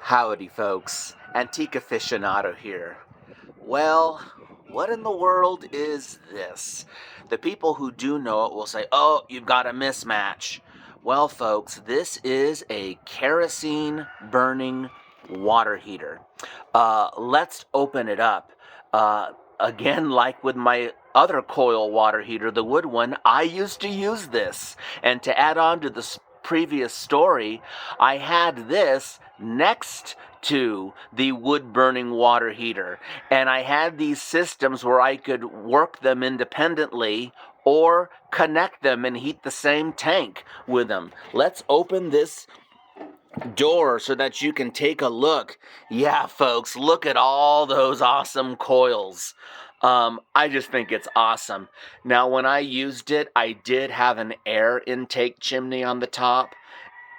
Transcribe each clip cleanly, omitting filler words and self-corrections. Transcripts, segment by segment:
Howdy folks, Antique Aficionado here. Well, what in the world is this? The people who do know it will say, oh, you've got a mismatch. Well folks, this is a kerosene burning water heater. Let's open it up. Again, like with my other Coil water heater, the wood one, I used to use this. And to add on to the previous story, I had this next to the wood burning water heater, and I had these systems where I could work them independently or connect them and heat the same tank with them. Let's open this door so that you can take a look. Yeah, folks, look at all those awesome coils. I just think it's awesome. Now, when I used it, I did have an air intake chimney on the top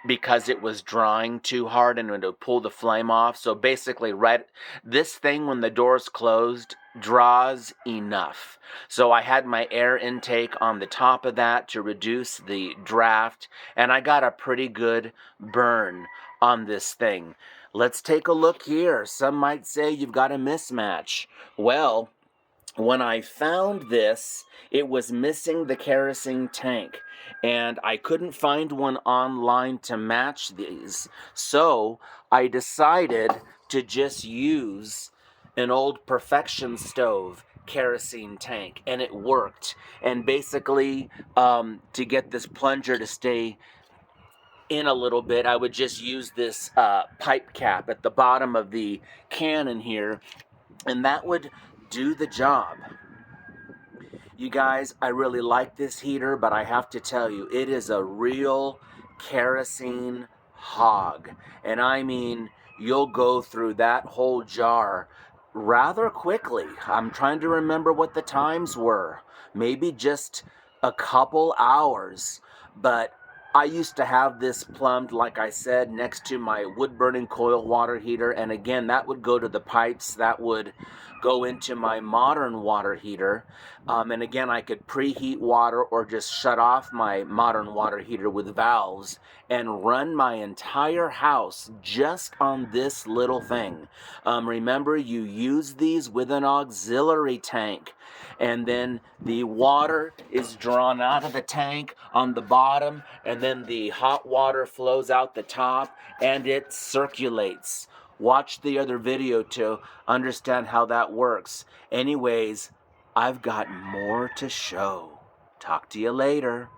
because it was drying too hard and it would pull the flame off. So basically, this thing, when the door's closed, draws enough. So I had my air intake on the top of that to reduce the draft, and I got a pretty good burn on this thing. Let's take a look here. Some might say you've got a mismatch. Well, when I found this, it was missing the kerosene tank, and I couldn't find one online to match these. So I decided to just use an old Perfection stove kerosene tank, and it worked. And basically, to get this plunger to stay in a little bit, I would just use this pipe cap at the bottom of the cannon here, and that would do the job. You guys, I really like this heater, but I have to tell you, it is a real kerosene hog. And I mean, you'll go through that whole jar rather quickly. I'm trying to remember what the times were. Maybe just a couple hours. But I used to have this plumbed, like I said, next to my wood-burning Coil water heater. And again, that would go to the pipes. That would go into my modern water heater. And again, I could preheat water or just shut off my modern water heater with valves and run my entire house just on this little thing. Remember, you use these with an auxiliary tank, and then the water is drawn out of the tank on the bottom, and then the hot water flows out the top, and it circulates. Watch the other video to understand how that works. Anyways, I've got more to show. Talk to you later.